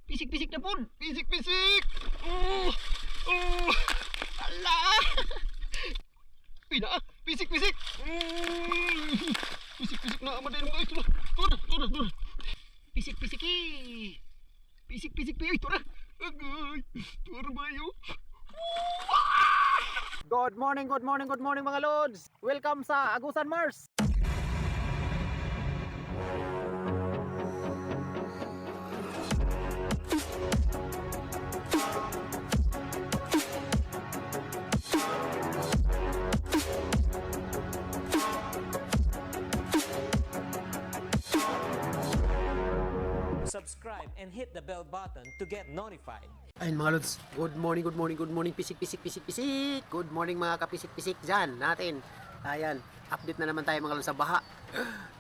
Pisik-pisik na pun. Pisik-pisik. Oh. Oh. Ala. Uy na. Pisik-pisik. Pisik-pisik na aman din guys. Tuh. Pisik-pisik eh. Pisik-pisik pa. Uy, tura. Agay. Tura ba yun? Good morning mga lods. Welcome sa Agusan Mars. Subscribe and hit the bell button to get notified. Ayun mga lods, good morning, pisik. Good morning mga kapisik-pisik dyan natin. Ayan, update na naman tayo mga lods sa baha.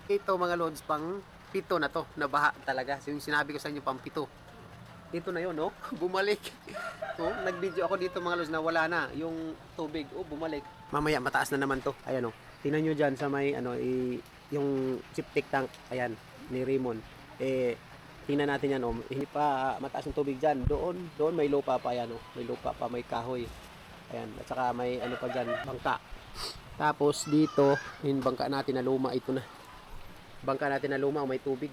Ito mga lods, pang pito na to, na baha talaga. So, yung sinabi ko sa inyo, pang pito. Ito na yun, no? Bumalik. So, nag-video ako dito mga lods na wala na yung tubig. Oh, bumalik. Mamaya, mataas na naman to. Ayan, oh. Tingnan nyo dyan sa may, yung septic tank. Ayan, ni Raymond. Tingnan natin yan, hindi pa mataas yung tubig dyan. Doon may lupa pa yan, may lupa pa, may kahoy. Ayan, at saka may pa dyan, bangka. Tapos dito, yung bangka natin na luma, ito na. Bangka natin na luma, may tubig,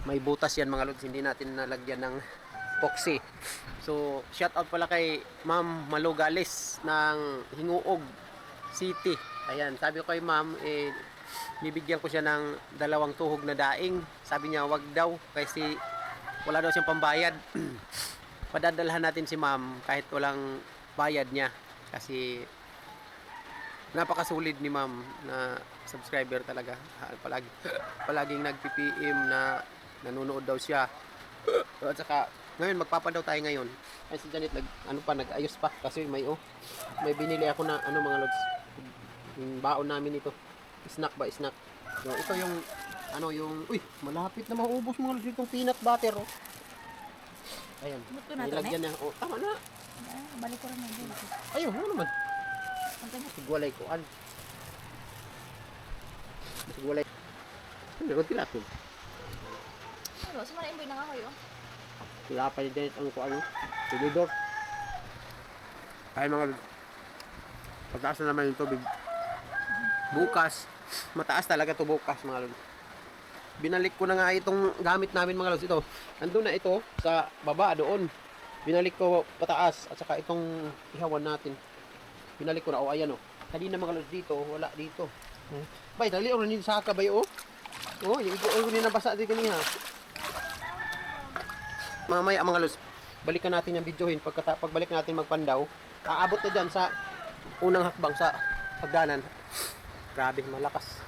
May butas yan mga lods, hindi natin nalagyan ng epoxy. So, shout out pala kay Ma'am Malugales ng Hinguog City. Ayan, sabi ko kay Ma'am, bibigyan ko siya ng 2 tuhog na daing. Sabi niya wag daw kasi wala daw siyang pambayad. Padadalhan natin si ma'am kahit walang bayad niya kasi napakasulit ni ma'am na subscriber talaga. Palaging nag-PPM na nanonood daw siya. At saka ngayon magpapadaw tayo ngayon. Ay si Janet nag-ayos pa kasi may binili ako na mga lods. Yung baon namin ito. Snack. So, ito yung uy, malapit na maubos mga lods itong peanut butter, Ayan. Nilagyan na. Tama na. Balik ko rin ng dito. Ayun, naman. Sigwalay ko. Sigwalay. Hindi ko tilapin. Ano, sumara imboy na nga kayo. Tilapin din ang tilidor. Ay mga lods. Pagtaas na naman yung tubig. Bukas. Mataas talaga to bukas mga lods. Binalik ko na nga itong gamit namin mga lods. Ito, nandun na ito sa baba doon. Binalik ko pataas at saka itong ihawan natin. Binalik ko na, ayan Kanina mga lods dito, wala dito. Bay, dali rin sa saka bay yung igo ni nabasa dito niya. Mamaya mga lods, balikan natin yung videohin pagbalik natin magpandaw. Aabot na dyan sa unang hakbang sa hagdanan. Grabe, malakas.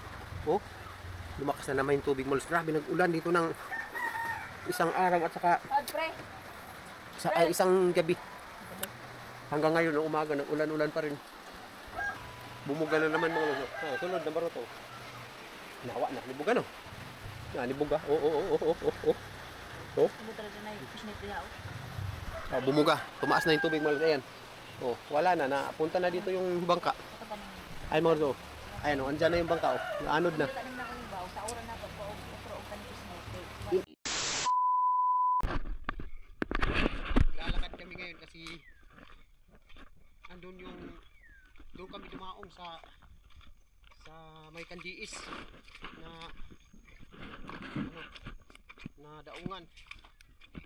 Lumakas na naman yung tubig mo. Grabe, nag-ulan dito ng isang araw at saka isang gabi. Hanggang ngayon, umaga, nag-ulan-ulan pa rin. Bumuga na naman mga lods. Sunod na baro to. Nawa na, libuga Libuga. Bumuga. Tumaas na yung tubig mga lods. Ayan. Wala na. Napunta na dito yung bangka. Ay mga lods. Ayan andyan na yung bangka naanod na. Lalakad kami ngayon kasi doon kami dumaong sa may kandiis na daungan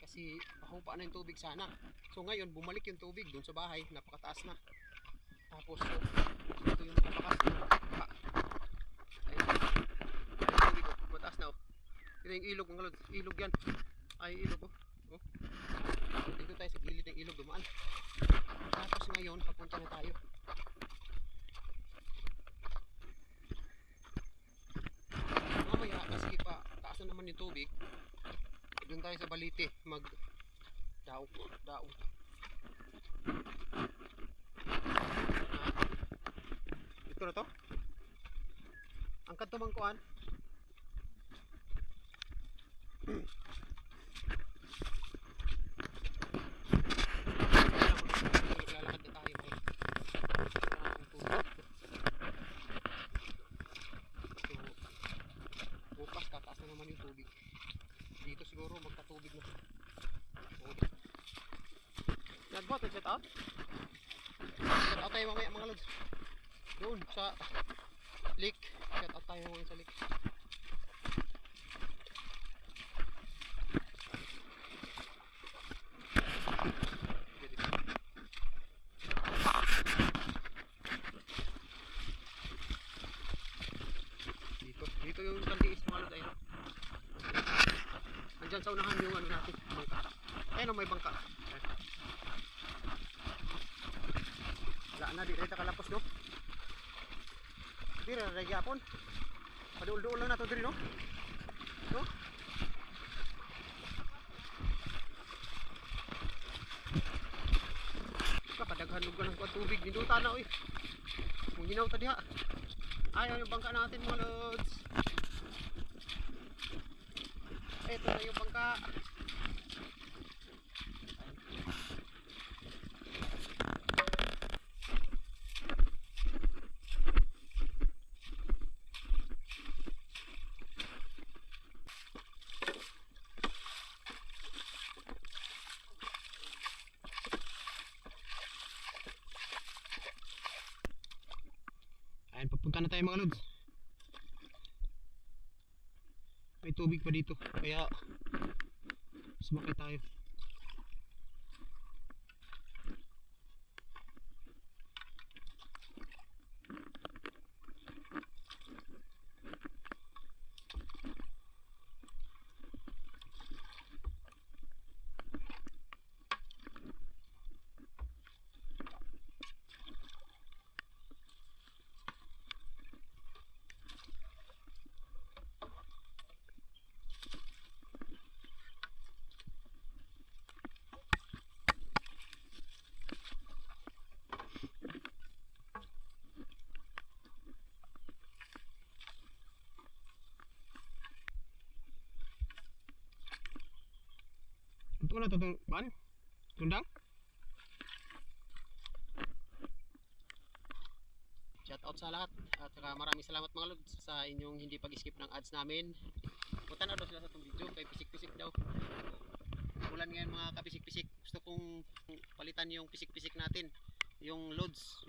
kasi pahupa na yung tubig sana. So ngayon bumalik yung tubig doon sa bahay, napakataas na. Tapos ito yung napakas mataas na ito yung ilog mga lods, ilog yan ay ilog dito tayo sa gilid ng ilog dumaan. Tapos ngayon papunta na tayo mamaya kasi pa taas na naman yung tubig. Doon tayo sa Balite mag daong ito na to ang kanto mangkuan. Lalakad na tayo bukas tataas na naman yung tubig dito, siguro magkatubig na Shout out tayo mamaya mga lods. Doon sa lake. Shout out tayo mamaya sa lake. Dito yung kandiis mga lods. Ayun. Andyan sa unahan yung ano natin, bangka. Ayun, may bangka. Ayan. Wala na, di tayo kalapos, no? Di rin, regi apon. Paduol-duol lang na ito diri, no? No? Kapadaghan lugar ng kuwan tubig. Ninduta na, oy. Kung ginaw ta diha. Ayaw yung bangka natin, mga lods. Ito na yung bangka. Ayan, papunta na tayo mga lods. May tubig pa dito, kaya sumakay tayo. Ito na ito, ban? Tundang? Shout out sa lahat at saka maraming salamat mga lods sa inyong hindi pag-skip ng ads namin. Punta na daw sila sa itong video kay pisik-pisik daw. Ulan ngayon mga kapisik-pisik. Gusto kong palitan yung pisik-pisik natin. Yung loads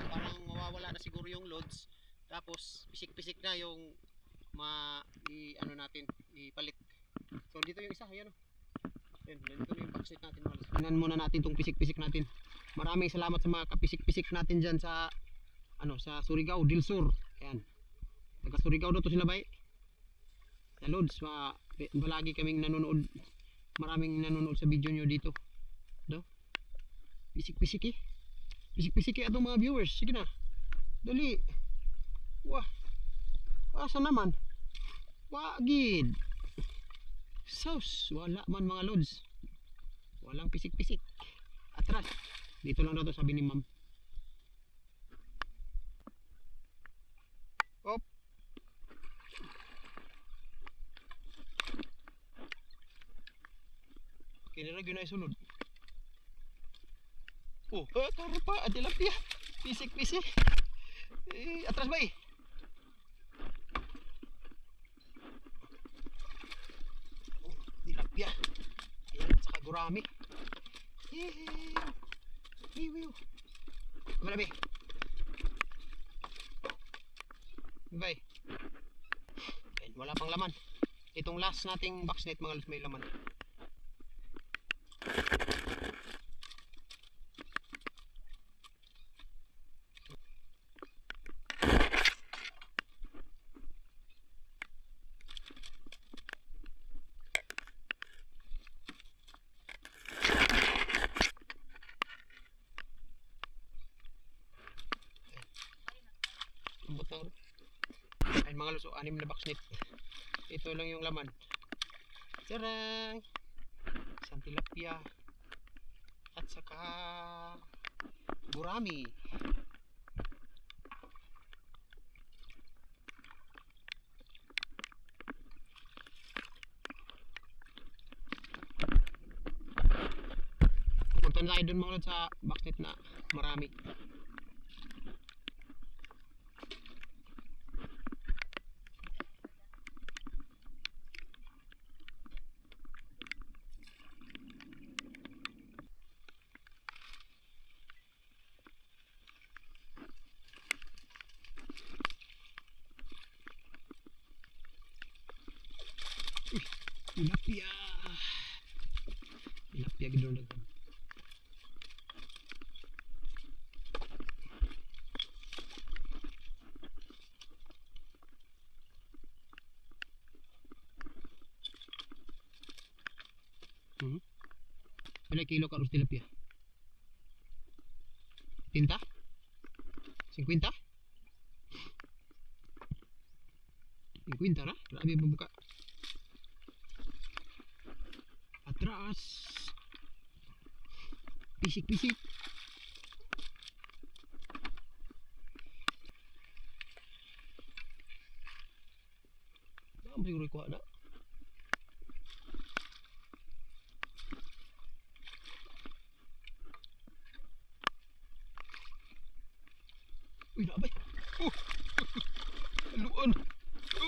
parang mawawala na siguro yung loads. Tapos pisik-pisik na yung ano natin ipalit. So dito yung isa, ayan o. Dito na yung backseat natin. Tingnan muna natin itong pisik-pisik natin. Maraming salamat sa mga kapisik-pisik natin dyan sa sa Surigao del Sur. Ayan, taga Surigao daw to sila bay. Sa loads, palagi kaming nanonood. Maraming nanonood sa video nyo dito. Do? Pisik-pisik eh. Pisik-pisik eh atong mga viewers. Sige na, dali. Wah, asa naman? Wagid sauce, wala man mga loads. Walang pisik-pisik. Atras. Dito lang daw to, sabi ni ma'am. Op. Kinirag yun ay sunod. Oh, taro pa, adilapia. Pisik-pisik. Atras ba eh? Tilapia. Ayan, saka gurami. Wiwiw. Malabi. Bye. Ayan, wala pang laman. Itong last nating boxnet mga lods may laman. Ay mga lods, 6 na boxnet. Ito lang yung laman. Sarang isang tilapia at saka gurami. Punta na tayo dun mga lods sa boxnet na marami. Tilapia. Tilapia gid dong daghan. Pila kilo ka ros tilapia? Tinta? 50? 50 na? Grabe mabuka. Atras. Pisik-pisik. Ano siguro ikuha na? Uy, nabay. Oh! Haluan.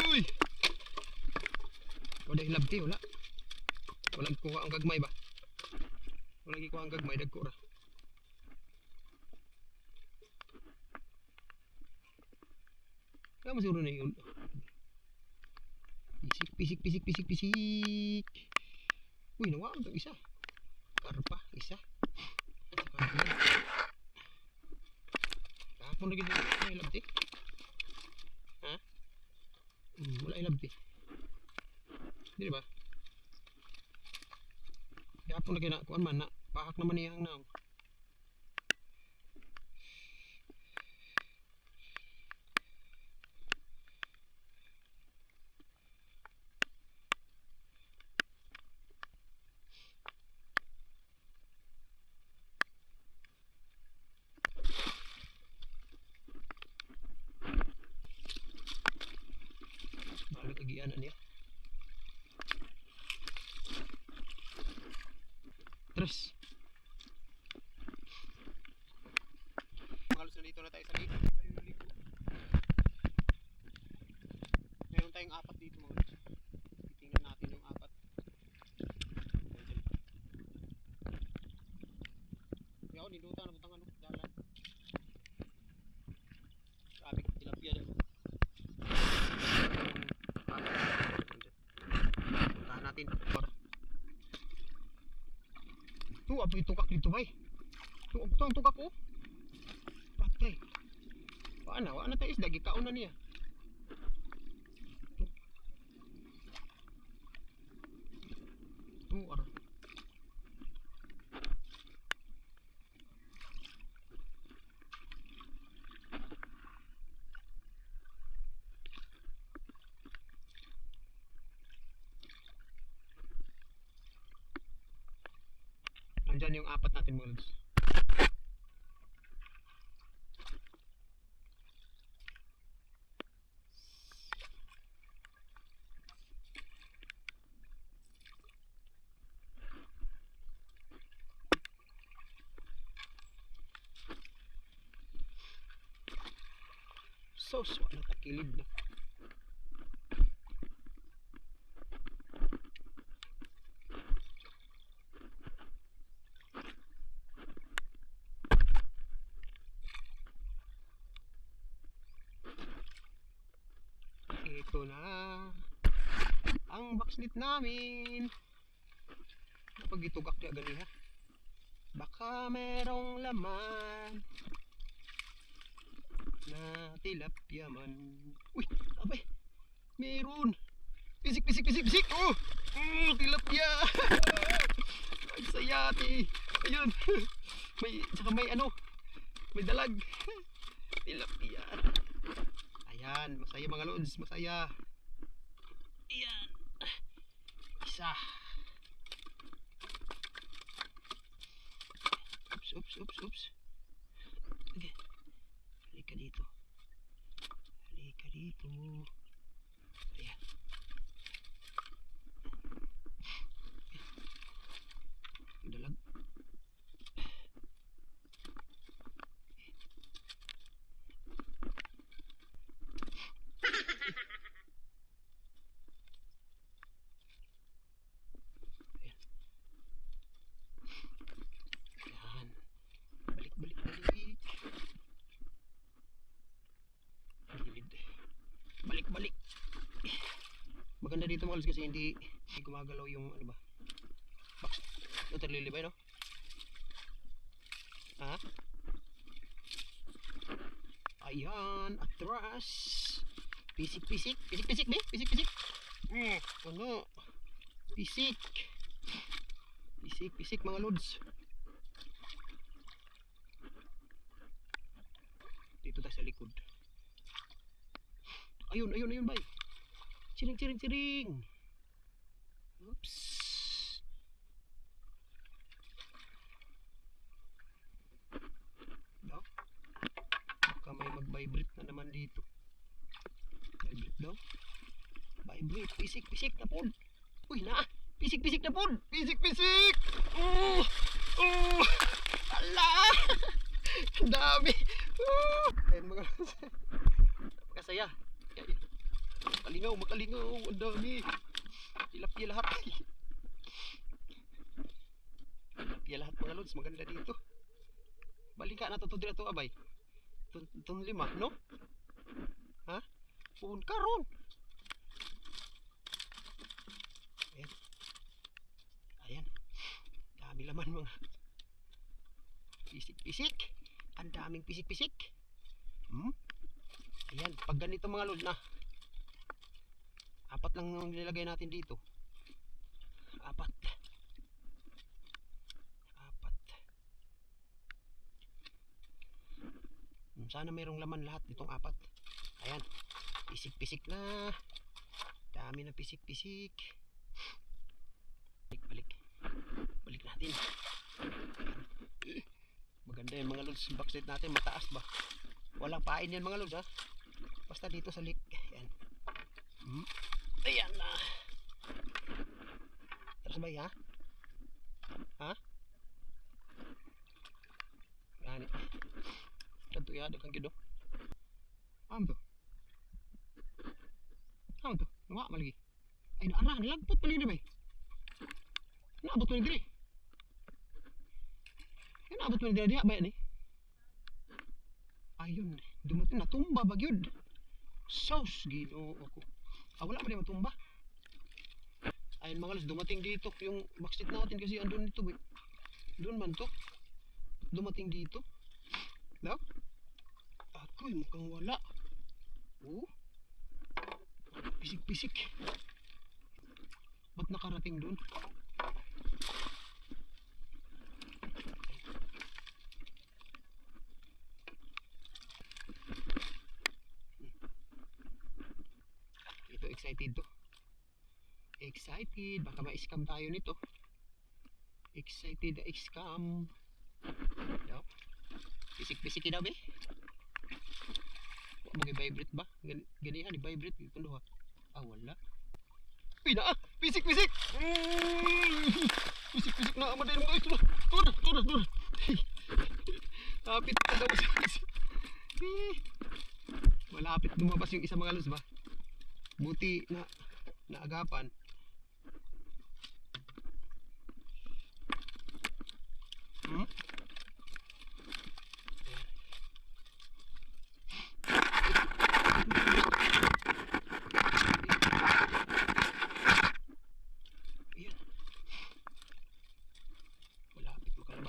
Uy! Wala hilabti, wala. Wala kuha ang gagmay ba? Wala kuha ang gagmay, dagko ra. Kaya masiguro na yun. Pisik, pisik, pisik, pisik, pisik. Uy, nawaan ito isa. Karpa, isa. Kahapon na gito. Wala hilabti. Ha? Wala hilabti. Di ba? Kahapon na kinakuan man na. Pahak naman niyang naong. Balik kagianan niya. Terus halos na dito na tayo sa ligo. Ayun na ligo. Meron tayong apat dito mga guys. Tingnan natin yung apat. Yaw, niluta na butang ano, dalan. Grabe tilapia dyan. Puntahan natin. Ito, apa yung tukak dito bay? Ito ang tukak ko. Patay. Wala na tayo isda. Gikaon na niya. Ito, ara. Nandyan yung apat natin mga lods. Sos, wala takilid na. Ito na ang backslit namin. Kapag itugak niya gani ha, baka merong laman na tilapia man. Uy, abay, meron. Pisik, pisik, pisik, pisik. Oh, tilapia. Ang sayati. Ayun. Saka may ano, may dalag. Tilapia. Ayan, masaya mga lods, masaya. Ayan. Isa. Oops. Okay. Halika dito. Ayan. Yung dalag. Ayan. Balik. Gilid. Balik. Maganda dito mga lods kasi hindi Hindi gumagalaw yung ano ba? Box. Ito terlilibay, no? Ha? Ayan, atras. Pisik-pisik. Pisik-pisik, be? Pisik-pisik. Ano? Pisik. Pisik-pisik, mga lods. Dito tayo sa likod. Ayun, ayun, ayun, bay. Ciring, ciring, ciring. Oops. Daw. Baka may mag-vibrate na naman dito. Vibrate daw. Vibrate. Pisik, pisik na pod. Uy, na. Pisik, pisik na pod. Pisik, pisik. Ala. Ang dami. Ayun mga napakasaya. Makalingaw, makalingaw. Ang dami. Tilapia lahat. Tilapia lahat mga lods. Maganda dito. Balik ka na to dito abay. Itong lima, no? Ha? Puhon karon. Ayan. Ayan. Dami laman mga pisik-pisik. Ang daming pisik-pisik. Ayan. Pag ganito mga lods na. Apat lang nilagay natin dito. Apat. Sana mayroong laman lahat itong apat. Ayan. Pisik-pisik na. Dami na pisik-pisik. Balik. Balik natin. Ayan. Maganda yan mga lods. Backslide natin mataas ba? Walang pain yan mga lods ha. Basta dito sa lake. Ayan. Ayan na. Terus ba ha? Ha? Yan. Tentu ya ada kang gitu. Paham tuh? Paham tuh? Nggak lagi. Ay arah nilagpot pa niyo, bay. Naabot mo ni diri. Naabot mo ni diri diha bay ni. Ayun, dumating na tumba bagyod. Sauce Ginoo ako. Wala ba di matumba? Ayun mga lods, dumating dito yung backstreet natin kasi andun dito, bay. Doon man to. Dumating dito. Daw? Ako'y mukhang wala. Pisik-pisik. Ba't nakarating doon? Ito excited to. Excited. Baka ma-scam tayo nito. Excited na scam. Daw? Pisik-pisik daw be? Huwag mag-vibrate ba? Ganihan, i-vibrate. Ito wala. Uy na! Pisik-pisik! Pisik-pisik na! Amaday mo guys! Turun! Kapit ka daw sa isa. Malapit lumabas yung isa mga lods ba? Buti na naagapan.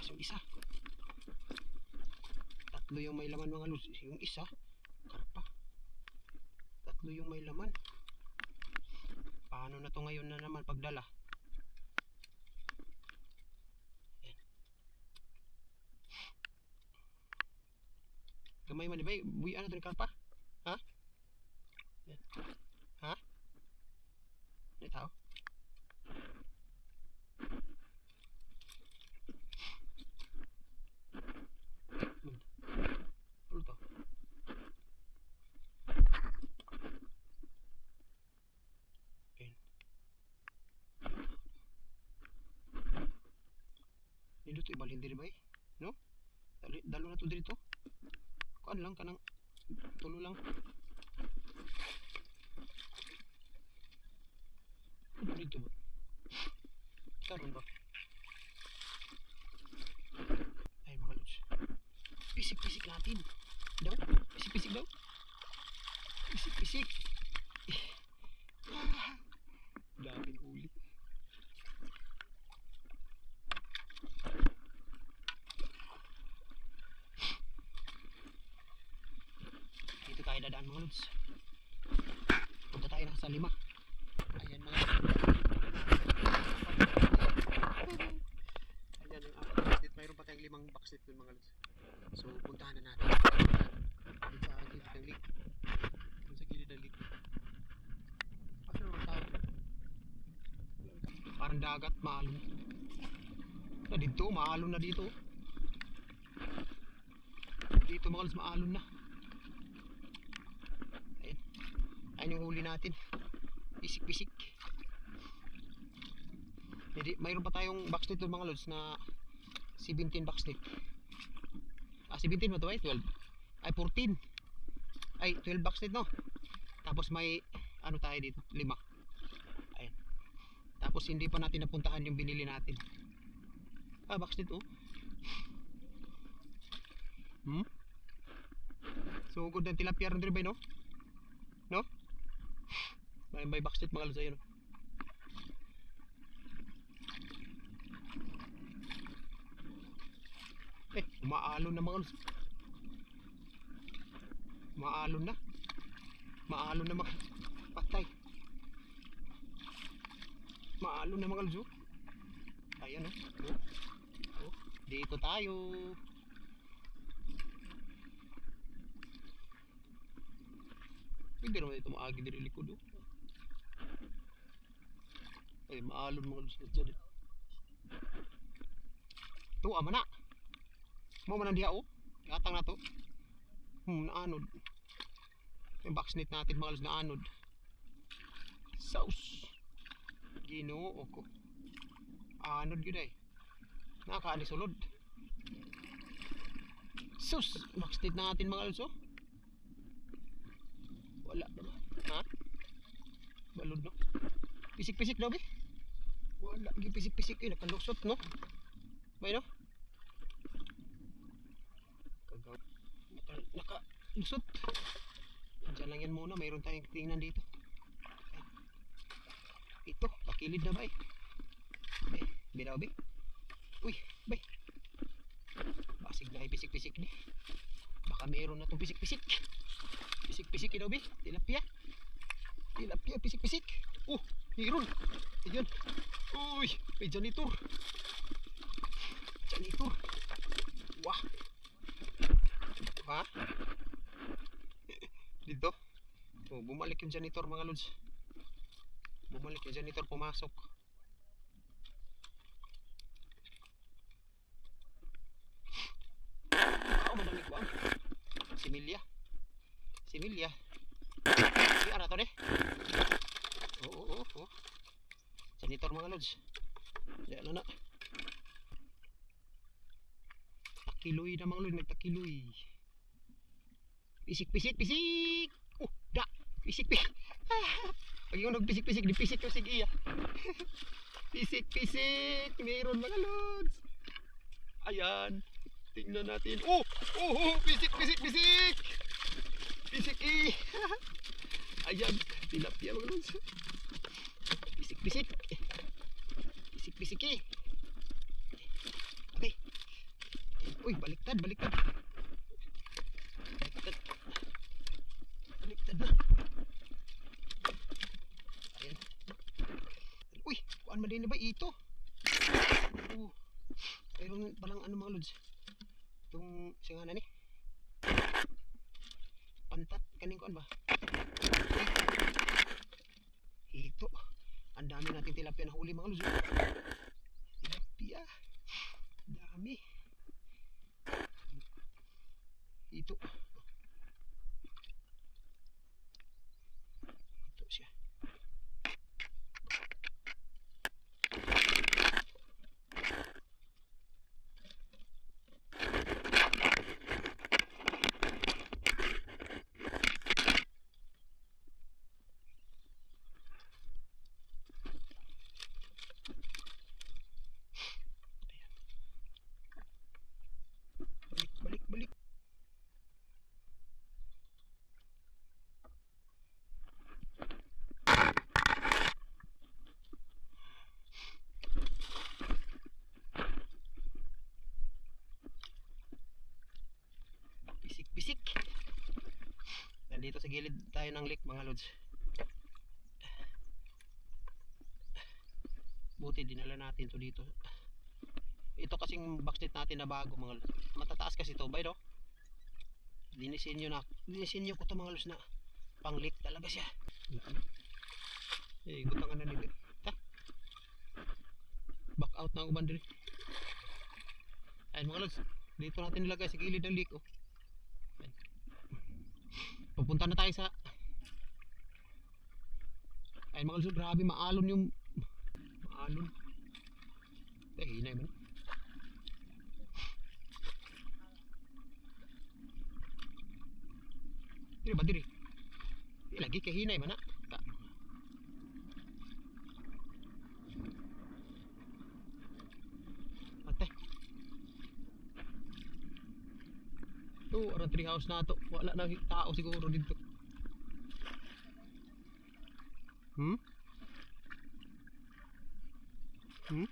Yung isa tatlo yung may laman mga lods, yung isa karpa, tatlo yung may laman. Paano na to ngayon na naman pagdala? Ayan. Gamay man diba buy ano to ni karpa? Ha? Ayan. Ha? Ano tao? Dito ibalhin diri bay, no? Dalo na to dito. Kuan lang kanang tulo lang. Dito ba? Karon ba? Ay mga lods. Pisik-pisik natin. Daw? Pisik-pisik daw? Pisik-pisik. Daming huli. dadaan mga lods. Punta tayo na sa 5. Ayan mga lods. Ayan yung apat na backstreet. Mayroon pa tayong 5 backstreet dun mga lods. So puntahan na natin. Dun sa gilid ng lake. Dun sa gilid ng lake. Asa naman tayo? Parang dagat, maalon. Na dito, maalon na dito. Dito mga lods, maalon na. Ayan. Ayan yung huli natin. Pisik-pisik. Mayroon pa tayong backstreet doon mga lods na 17 backstreet. 17 ba ito ay 12? Ay 14. Ay 12 backstreet no. Tapos may ano tayo dito 5. Ayan. Tapos hindi pa natin napuntahan yung binili natin. Backstreet oh. So good ng tilapia rin ba no? No? May backstreet mga lods ayun. Umaalon na mga lods. Maalon na. Maalon na mga patay. Maalon na mga lods. Ayan oh. Dito tayo. Pwede naman ito maagi diri likod oh. Ay maalon mga lods dyan. Ito ama na. Mo man diha oh. Gatang na to. Naanod. Yung backsnet natin mga lods naanod. Sauce. Ginoo ko. Anod yun ay. Nakakaani sulod. Sus. Backsnet natin mga lods oh. Wala naman. Ha? Balod no? Pisik-pisik daw be? Wala. Pisik-pisik eh. Nakalusot no? May no? Nakalusot. Diyan lang yan muna. Mayroon tayong tingnan dito. Ito. Pakilid na ba eh? Binaw be? Uy. Bay. Basig na pisik-pisik ni. Baka mayroon na itong pisik-pisik. Pisik-pisik daw be? Tilapia. Tilapia pisik-pisik. Mayroon. Ayan. Uy. May janitor. Janitor. Wah. Ha? Dito? Bumalik yung janitor mga lods. Bumalik yung janitor, pumasok. Madami ko ang similya. Similya. Ano na to ne? Oo. Janitor mga lods. Diyan na. Takiloy na mga lods, nagtakiloy. Pisik-pisik. Da. Pisik-pisik. Pag yung nagpisik-pisik, di pisik yung sige iya. Pisik-pisik. Meron mga lods. Ayan. Tingnan natin. Pisik. Pisik Ayan. Tilapia mga lods. Pisik. Pisik Okay. Uy, baliktad na. Ayan. Uy, kuan man din ba ito? Mayroon palang ano mga lods. Itong singana ni. Pantat kaning kuan ba? Ito. Ang dami nating tilapia na huli mga lods. Tilapia. Dami. Ito. Ito siya. Balik. Nandito sa gilid tayo ng lake mga lods. Buti dinala natin to dito. Ito kasing backstreet natin na bago mga lods. Matataas kasi ito, bay no? Dinisenyo ko to mga lods na pang lake talaga siya. Eh, gutang na dito. Ha? Back out na uban dito. Ayun mga lods, dito natin nilagay sa gilid ng lake oh. Ayun. Pupunta na tayo sa ayun mga lods, grabe maalon yung maalon. Eh, hinay man. Diri ba diri? Di lagi kahinay man na. Ate. Tu, orang tree house na to. Wala na tao siguro dito. Hmm? Hmm?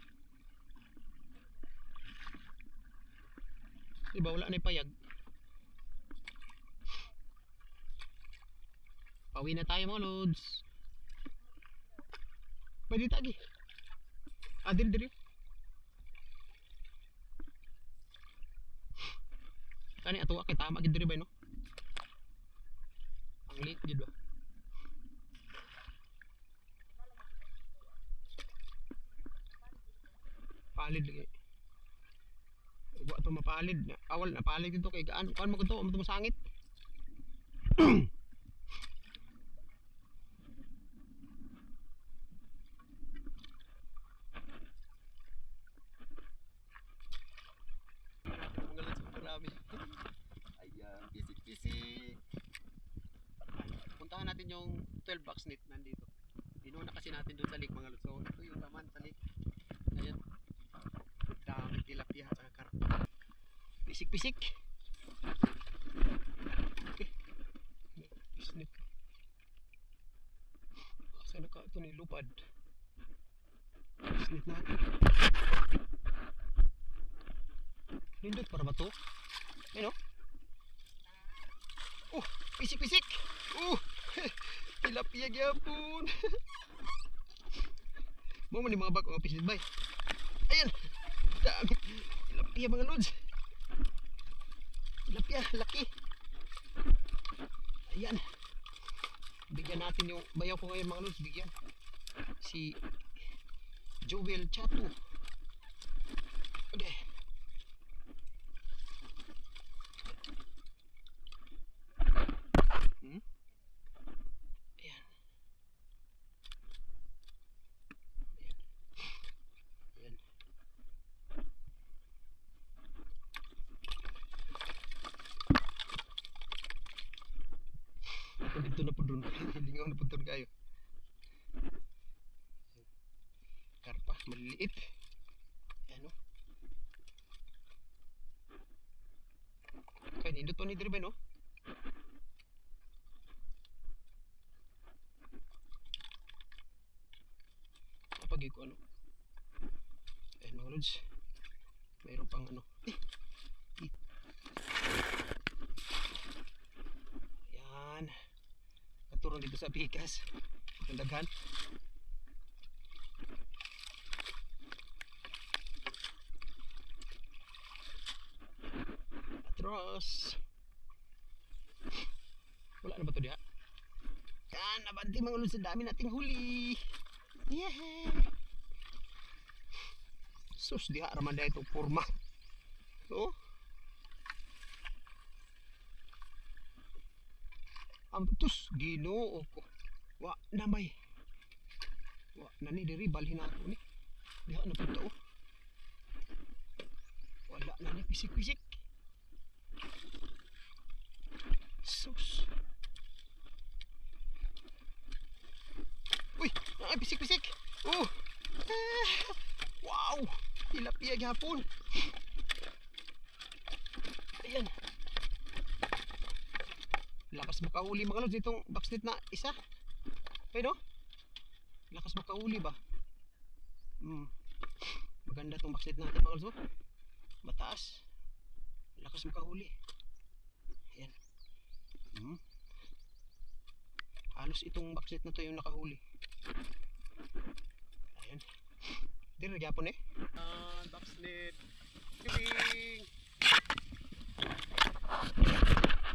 Diba wala na ipayag? Pauwi na tayo mga lods. Pwede tagi. Diri. Kani ato kay tama gid diri ba no? Ang late gid ba? Palid lagi. Wa to mapalid. Awal na palid dito kay gaan. Kuan mo ko to, mo sangit. Mga lods, marami. Ayan, pisik-pisik. Puntahan natin yung 12 box net nandito. Inuna kasi natin doon sa lake mga lods. So, ito yung laman sa lake. Ayan. Dami tilapia at saka karpa. Pisik-pisik. Okay. Pisnik. Saan ka ito nilupad? Pisnik natin. Lindot para ba to? Ayun o. Oh, pisik-pisik. Oh, tilapia gyapon. Mo man ni mga bag o pisik bay. Ayan. Dami. Tilapia mga lods. Tilapia, laki. Ayan. Bigyan natin yung bayaw ko ngayon mga lods. Bigyan. Si Joel Chato. Okay. Hmm? Ayan. Ayan. Ayan. Dito na po dun. Lingaw na po dun kayo. Karpa, maliliit. Ayan o. Kaya nindot to ni Driven o. Kapag ko ano. Ayan mga lods. Mayroon pang ano. Ayan. Katuron dito sa bigas. Ang daghan. Atros. Wala na ba ito diha? Yan, nabanti mga lods. Ang dami nating huli. Yeah. Sus, diha raman dahil itong forma. Oh. Tus, ginoo ko. Wa na may. Wa na ni diri balhin ako ni. Diha na punta oh. Wala na ni pisik-pisik. Sus. Uy, ay pisik-pisik. Oh. Wow, tilapia gihapon. Ayan. Lakas makahuli mga lods itong backstreet na isa. Ayun no? Lakas makahuli ba? Maganda itong backstreet natin mga lods oh. Mataas. Lakas makahuli. Ayan. Halos itong backset na to yung nakahuli. Ayan. Hindi na gyapon eh. Backset. Kiling.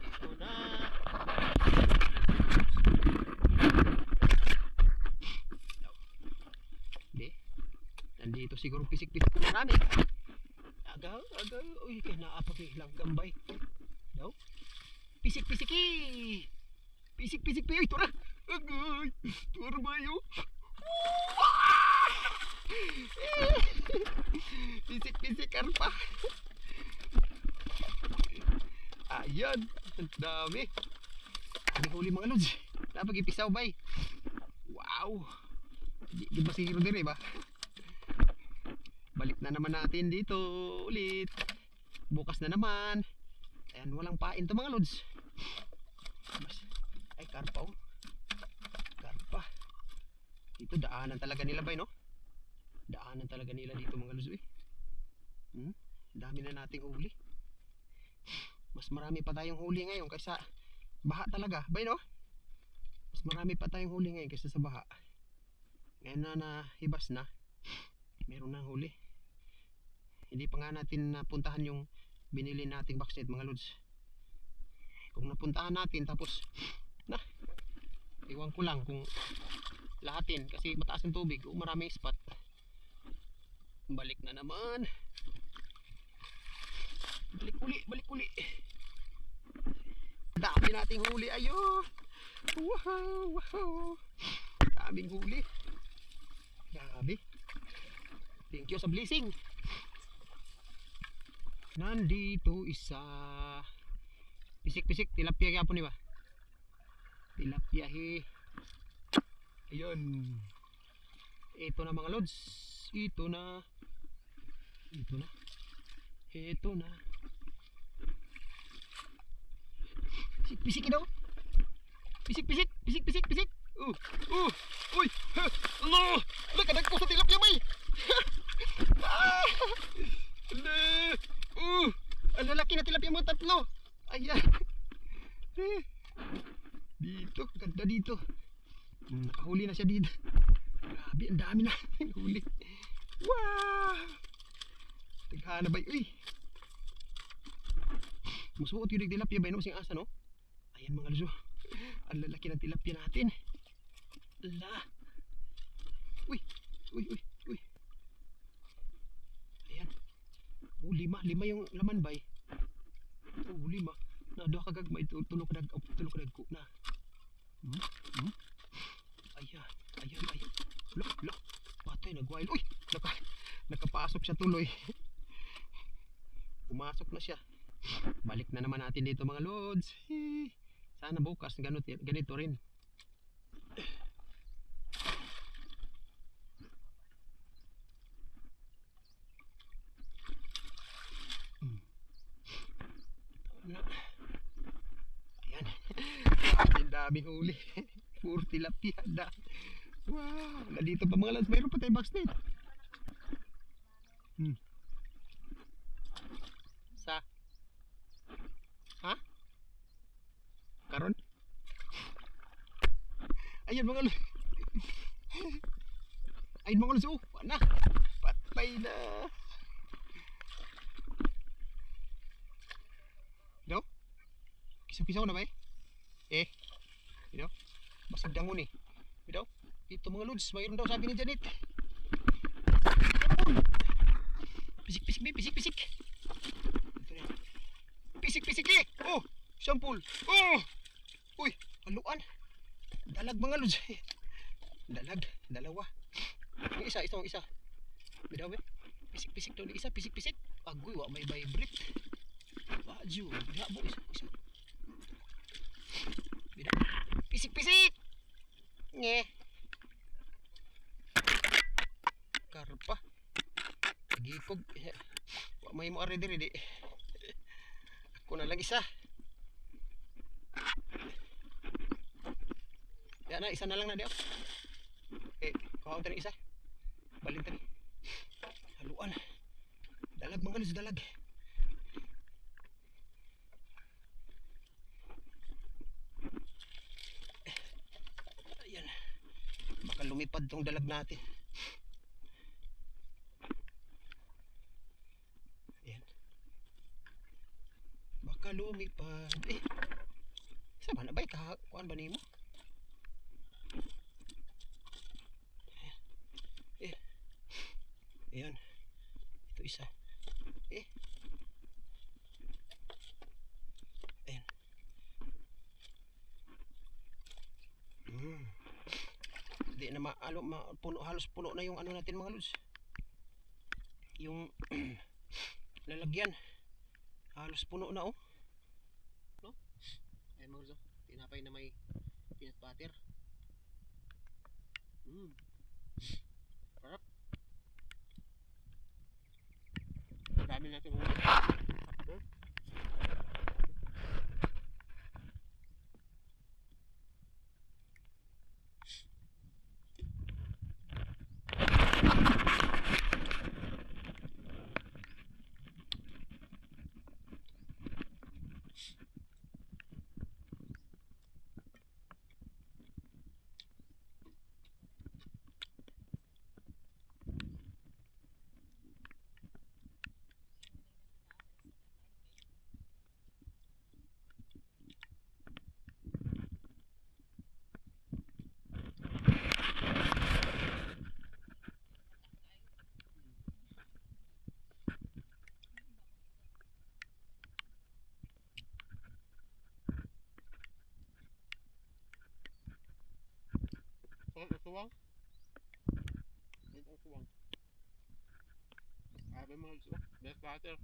Ito na. Hindi. Nandito siguro pisik-pisik ko marami. Agaw. Uy, kaya naapag lang gambay. Daw. Pisik-pisiki. Pisik-pisik pa. Ito na. Agay. Turo ba yun? Pisik-pisik karpa. Ayan. Ang dami. Ang huli mga lods. Napag-ipisaw bay. Wow. Di ba siguro din ba? Balik na naman natin dito ulit. Bukas na naman. Ayan, walang pain to mga lods. Ay, karpa oh. Karpa. Dito daanan talaga nila bay, no? Daanan talaga nila dito mga lods. Dami na nating huli. Mas marami pa tayong huli ngayon kaysa baha talaga, bay, no? Mas marami pa tayong huli ngayon kaysa sa baha. Ngayon na nahibas na, meron na huli. Hindi pa nga natin napuntahan yung binili nating backset mga lods. Kung napuntahan natin tapos na, iwan ko lang kung lahatin kasi mataas ang tubig o maraming spot. Balik na naman. Balik uli. Dami nating huli, ayo. Wow. Daming huli. Grabe. Thank you sa blessing. Nandito isa. Pisik-pisik, tilapia kaya po ni ba? Tilapia he. Ayun. Ito na mga lods. Ito na. Pisik-pisik daw. Pisik-pisik. Uy. Allah. Kadag ko sa tilapia bay. Ang lalaki na tilapia mo, tatlo. Ayan. Dito, ganda dito. Nakahuli na siya dito. Grabe, ang dami na huli. Wow. Taghana bay. Uy. Musuot yung tilapia bay, no? Sing asa, no? Ayan mga luso. Ang lalaki ng tilapia natin. Ala. Uy. Ayan. Oh, lima yung laman bay. Oh, lima. Nado ka gagmay tulok dag ko na. Ayan. Look. Patay nagwail. Uy, nakapasok siya tuloy. Pumasok na siya. Balik na naman natin dito mga lods. Sana bukas ganito rin. Ayan. Ang daming huli. Puro tilapia da. Wow. Nandito pa mga lods. Mayroon pa tayong backset. Sa ha? Karon? Ayun mga lods. Ayun mga lods. Oh, na. Patay na. Daw? Kisaw-kisaw na ba eh? Daw? Basag dangon eh. Daw? Ito mga lods. Mayroon daw sabi ni Janet. Pisik. Pisik eh. Oh, sampul. Oh. Uy, haluan. Dalag mga lods. Dalag, dalawa. Yung isa. Bidaw eh. Pisik daw ni isa, pisik. Agoy, wa may vibrate. Waju, diabo isa. Bidaw. Pisik. Nge. Karpa. Gipog. Wa may mo ari diri di. Ako na lang isa. Yan na, isa na lang na diyo. Kuha ko tani isa. Balin tani. Haluan. Dalag mga lods, dalag. lumipad tong dalag natin. Ayan. Baka lumipad. Sama na ba? Kuhaan ba nimo? Ayan. Ito isa. Ayan. Hindi na puno, halos puno na yung ano natin mga lods. Yung lalagyan. Halos puno na oh. No? Ayan mga lods oh. Tinapay na may peanut butter. Sarap. Dami natin huli. Suwang. Ito suwang. Sabi mga lods oh. Best butter.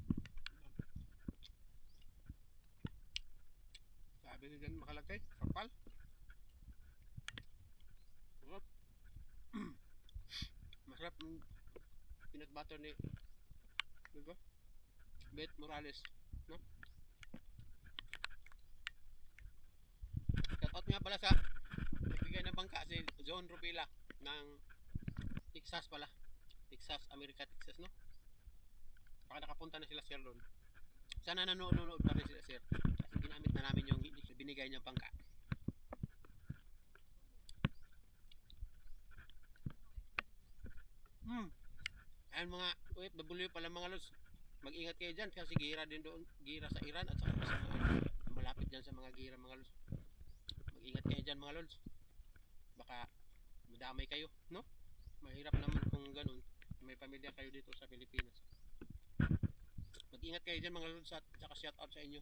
Sabi nyo dyan makalagay. Kapal. Masarap. Masarap yung peanut butter ni diba? Beth Morales. No? Shoutout nga pala sa nagbigay ng bangka si John Rupila ng Texas pala. Texas, America, Texas, no? Baka nakapunta na sila sir doon. Sana nanonood pa rin sila sir. Kasi ginamit na namin yung binigay niyang bangka. Ayan mga OFW pala mga lods. Mag-ingat kayo dyan kasi gira din doon. Gira sa Iran at saka sa mga malapit dyan sa mga gira mga lods. Mag-ingat kayo dyan mga lods. Baka madamay kayo, no? Mahirap naman kung ganun. May pamilya kayo dito sa Pilipinas. Mag-ingat kayo dyan mga lods at saka shout out sa inyo.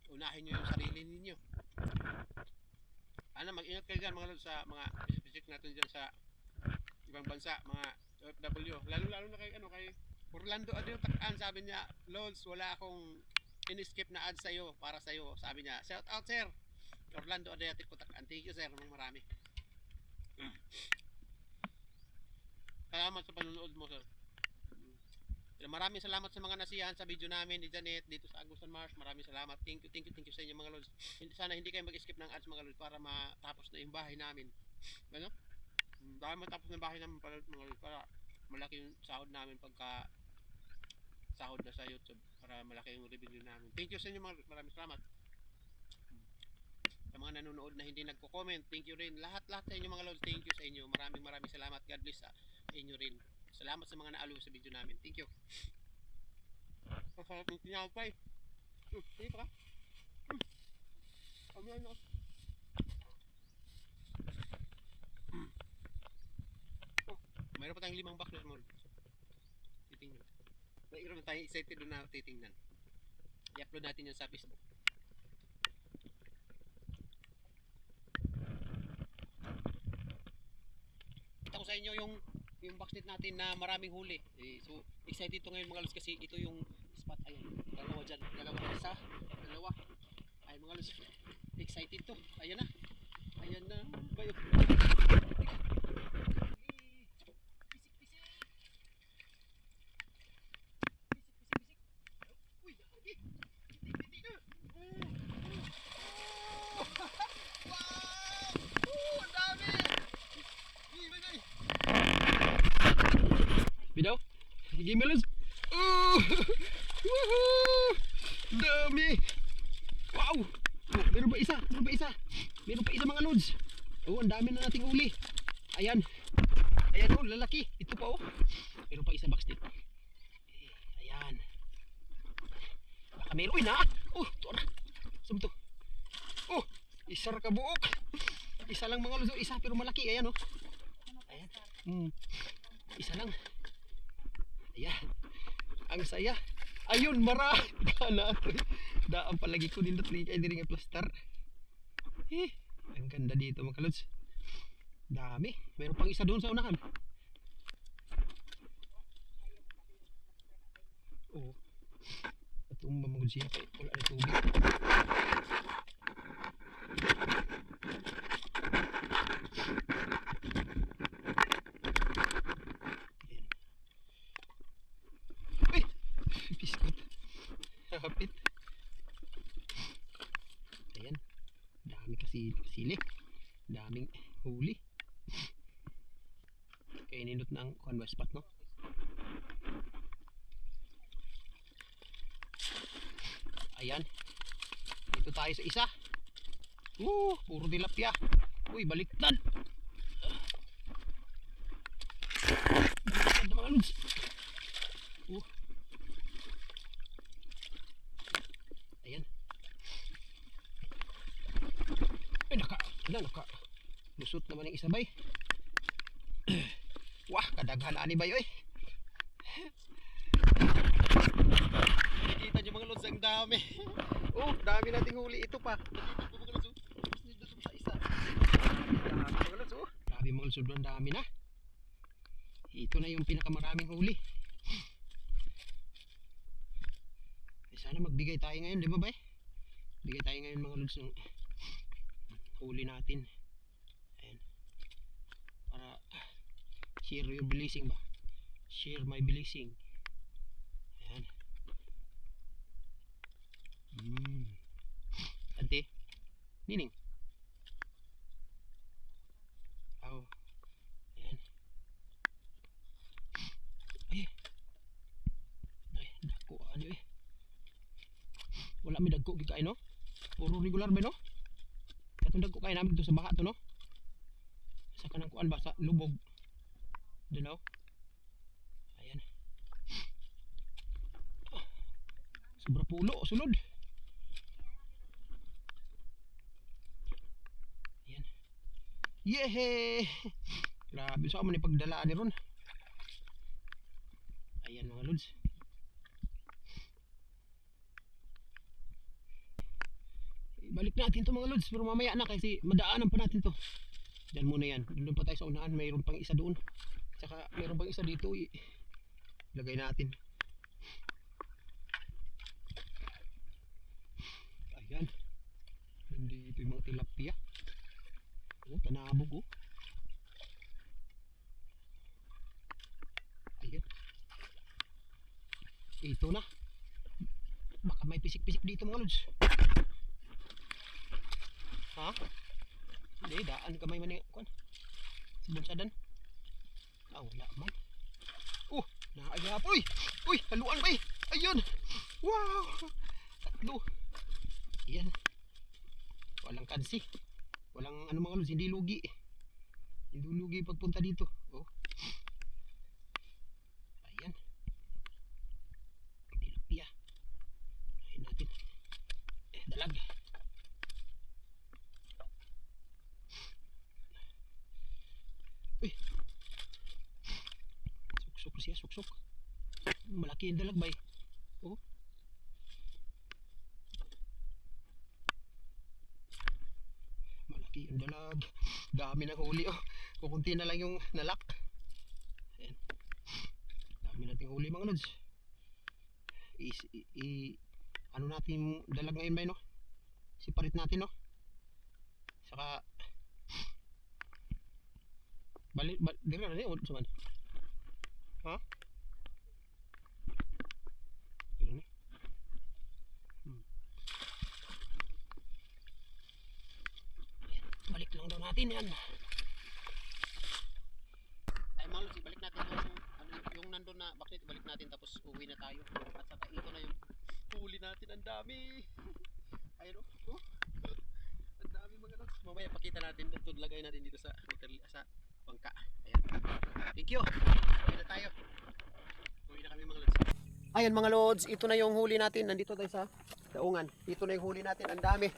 Unahin nyo yung sarili ninyo. Mag-ingat kayo dyan mga lods sa mga bisik natin dyan sa ibang bansa, mga OFW. Lalo na kay Orlando Adeo Takan, sabi niya, Lods, wala akong in-skip na ads sa'yo, para sa'yo. Sabi niya, shout out sir. Orlando Adeo Takan. Thank you sir, marami. Salamat sa panonood mo sir. Maraming salamat sa mga nasiyahan sa video namin ni Janet dito sa Agusan Mars. Maraming salamat. Thank you sa inyo mga lods. Sana hindi kayo mag-skip ng ads mga lods para matapos na yung bahay namin. Ano? Dahil matapos na bahay namin mga lods para malaki yung sahod namin pagka sahod na sa YouTube, para malaki yung revenue namin. Thank you sa inyo mga lods. Maraming salamat. Sa mga nanonood na hindi nagko-comment, thank you rin. Lahat sa inyo mga lods, thank you sa inyo. Maraming salamat. God bless sa inyo rin. Salamat sa mga naalo sa video namin. Thank you. Ang sarap ng tinapay. Sige pa ka. Ano. Mayroon pa tayong 5 box na titingnan. Mayroon na tayong excited doon na titingnan. I-upload natin yun sa Facebook. Kita ko sa inyo yung boxnet natin na maraming huli. So excited to ngayon mga lods kasi ito yung spot. Ayan, dalawa dyan. Dalawa. Ay mga lods, excited to. Ayan na. Bayo. Bidaw? Sige melos. Woohoo! Dami! Wow! Meron pa isa mga lods. Ang dami na nating uli. Ayan. Ayan oh, lalaki. Ito pa oh. Meron pa isa backstage. Ayan. Baka meron na. Oh, ito na. Saan to? Oh, isa ra ka buok. Isa lang mga luso, isa pero malaki. Ayan oh. Ayan. Isa lang. Ayan. Ang saya. Ayun, mara. Kana to. Daan palagi ko din dito kay diri nga plaster. Ang ganda dito mga kalods. Dami. Meron pang isa doon sa unahan. Oh. Patumba mo siya kay wala na tubig. Uy! Biskot. Hapit. Ayan. Dami kasi sili. Daming huli. Kaya nindot na ang kuhan ba spot no? Ayan. Dito tayo sa isa. Puro tilapia. Uy, baliktad. Baliktad na mga lods. Ayan. Ay, naka lusot naman yung isabay. Wah, kadaghan ani ba yoy? Kita nyo mga lods, ang dami. Dami nating huli. Ito pa. Dito mga lods, dito sa isa. Dami mga lods, Dami mga lods, sobrang dami na. Ito na yung pinakamaraming huli. Sana magbigay tayo ngayon, di ba ba? Bigay tayo ngayon mga lods ng huli natin. Ayan. Para share your blessing ba? Share my blessing. Ayan. Ante, nining. Oh. Ayan. Ay, dako ano eh. Wala may dagko gikain no? Puro regular ba no? Katong dagko kay namin dito sa baha to no? Sa kanang kuan ba sa lubog. Dinaw. Ayan. Sobra pulo sulod. Ayan. Yehe! Grabe sa man ipagdalaan ni ron. Ayan mga lods. Balik natin to mga lods, pero mamaya na kasi madaanan pa natin to. Diyan muna yan. Doon pa tayo sa unahan, mayroon pang isa doon. Saka mayroon pang isa dito, ilagay natin. Ayan. Nandito yung mga tilapia. Tanabog Ayan. Ito na. Baka may pisik-pisik dito mga lods. Ha? Hindi, daan kamay man yung kuan. Bunsadan. Wala man. Naagap. Uy, haluan ba eh. Ayun. Wow. Tatlo. Ayan. Walang kansi. Walang ano mga lods, hindi lugi. Hindi lugi pagpunta dito. Ayan. Tilapia. Ayan natin. Dalag. Suksok siya, suksok. Malaki yung dalagbay. Malaki yung dalag. Dami ng huli kukunti na lang yung nalak. Ayan. Dami nating huli mga lods. Ano natin yung dalag ngayon ba no? Siparit natin no? Saka dira na o saman. Ha? Dira ni. Balik lang daw natin yan. Ay mga lods, balik natin yung nandun na bakit balik natin tapos uwi na tayo. At saka ito na yung huli natin, ang dami. Ayun ang dami mga lods. Mamaya pakita natin, ito lagay natin dito sa bangka. Ayan. Thank you. Uwi na tayo. Uwi na kami mga lods. Ayan mga lods, ito na yung huli natin. Nandito tayo sa daungan. Ito na yung huli natin. Ang dami.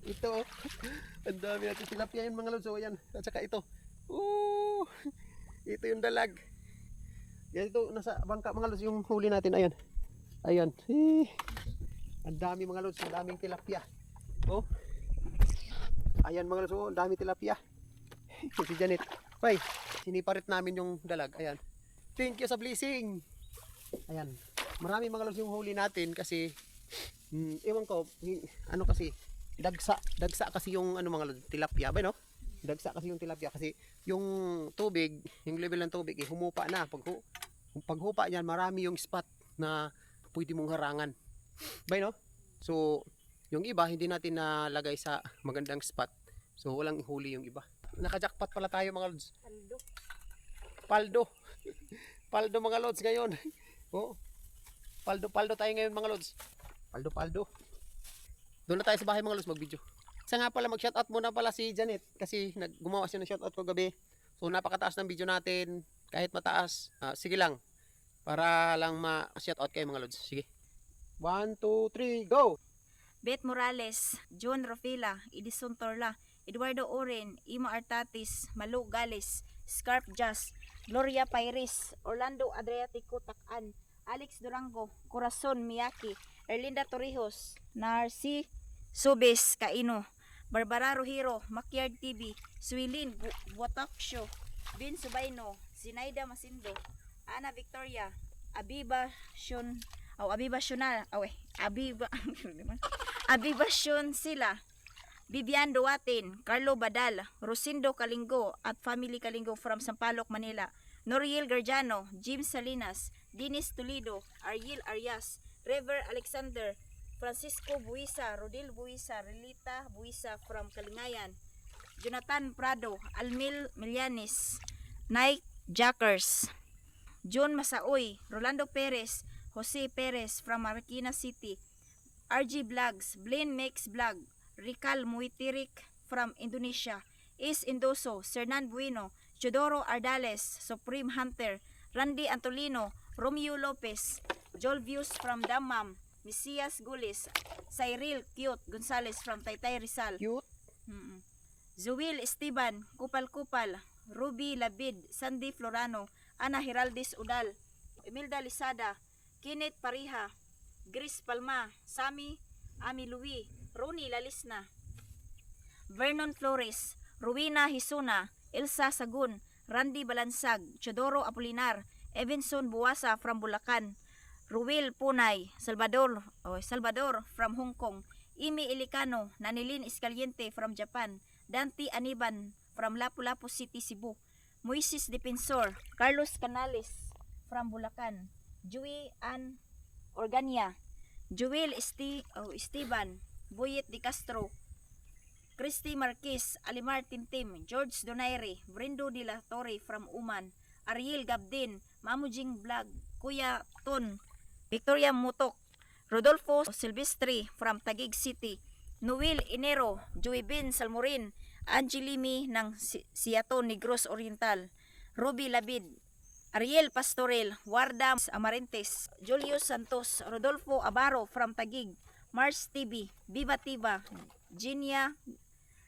Ito. Ang dami natin tilapia yun mga lods. So ayan. At saka ito. Ito yung dalag. Yan ito. Nasa bangka mga lods yung huli natin. Ayan. Ayan. Ang dami mga lods. Ang daming tilapia. Oh. Ayan mga lods. Oh, ang dami tilapia. Si Janet. Hoy, siniparit namin yung dalag. Ayan. Thank you sa blessing. Ayan. Marami mga lods yung huli natin kasi ewan ko, ano kasi dagsa kasi yung ano mga lods, tilapia ba no? Dagsa kasi yung tilapia kasi yung tubig, yung level ng tubig humupa na. Paghupa niyan, marami yung spot na pwede mong harangan. Ba no? So, yung iba hindi natin nalagay sa magandang spot. So, walang huli yung iba. Naka-jackpot pala tayo mga lods. Paldo mga lods ngayon. Oh. Paldo tayo ngayon mga lods. Paldo. Doon na tayo sa bahay mga lods mag-video. Isa nga pala mag-shoutout muna pala si Janet kasi gumawa siya ng shoutout ko gabi. So napakataas ng video natin kahit mataas. Sige lang. Para lang ma-shoutout kayo mga lods. Sige. 1, 2, 3, go! Beth Morales, John Rofila, Edison Torla, Eduardo Oren, Ima Artatis, Malu Gales, Scarp Jazz, Gloria Pairis, Orlando Adriatico Takan, Alex Durango, Corazon Miyaki, Erlinda Torrijos, Narci Subes Kaino, Barbara Rohiro, Makyard TV, Swilin Botaksyo, Bin Subayno, Zinaida Masindo, Ana Victoria, Abiba Shon sila, Vivian Duatin, Carlo Badal, Rosindo Kalingo at Family Kalingo from Sampaloc, Manila, Noriel Garjano, Jim Salinas, Dennis Toledo, Ariel Arias, Rever Alexander, Francisco Buisa, Rodil Buisa, Relita Buisa from Kalingayan, Jonathan Prado, Almil Milianis, Nike Jackers, John Masaoy, Rolando Perez, Jose Perez from Marikina City, RG Vlogs, Blaine Makes Vlog, Rical Muitirik from Indonesia, Is Indoso, Sernan Bueno, Chodoro Ardales, Supreme Hunter, Randy Antolino, Romeo Lopez, Joel Views from Damam, Mesias Gulis, Cyril Cute Gonzales from Taytay Rizal, Cute. Zuwil Esteban, Kupal Kupal, Ruby Labid, Sandy Florano, Ana Heraldis Udal, Imelda Lisada, Kenneth Pariha, Gris Palma, Sami Ami Louie, Ronnie Lalisna, Vernon Flores, Ruina Hisuna, Elsa Sagun, Randy Balansag, Chodoro Apolinar, Evanson Buwasa from Bulacan, Ruel Punay, Salvador from Hong Kong, Imi Ilicano, Nanilin Escaliente from Japan, Dante Aniban from Lapu-Lapu City, Cebu, Moises Defensor, Carlos Canales from Bulacan, Joey Ann Organia, Joel Esteban, Boyet De Castro, Christy Marquez, Alimar Timtim, George Donaire, Brindo de la Torre from Uman, Ariel Gabdin, Mamujing Vlog, Kuya Ton, Victoria Mutok, Rodolfo Silvestre from Taguig City, Noel Enero, Joey Ben Salmorin, Angelimi ng Siato Negros Oriental, Ruby Labid, Ariel Pastorel, Warda Amarentes, Julius Santos, Rodolfo Abaro from Taguig, Mars TV, Viva Tiva, Ginia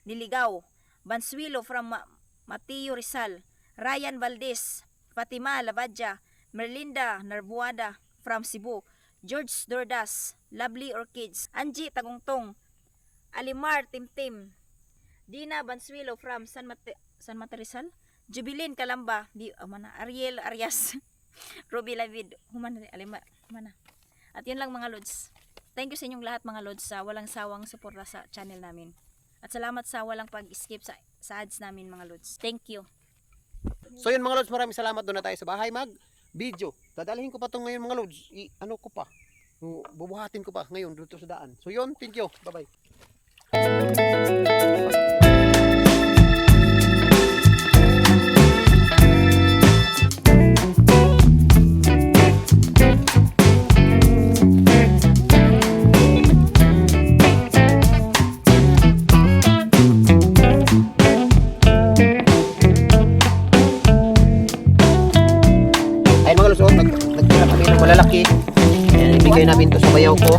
Niligaw, Bansuilo from Mateo Rizal, Ryan Valdez, Fatima Lavadja, Merlinda Narbuada from Cebu, George Dordas, Lovely Orchids, Angie Tagungtong, Alimar Timtim, Dina Bansuilo from San Mate Rizal, Jubilin Kalamba, Ariel Arias, Ruby Lavid, Alimar, At yun lang mga lods. Thank you sa inyong lahat mga lods sa walang sawang suporta sa channel namin. At salamat sa walang pag-skip sa ads namin mga lods. Thank you. So yun mga lods, maraming salamat. Doon na tayo sa bahay mag-video. Dadalhin ko pa itong ngayon mga lods. Bubuhatin ko pa ngayon dito sa daan. So yun, thank you. Bye-bye. Ilalagay namin to sa bayaw ko.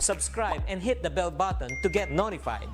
Subscribe and hit the bell button to get notified.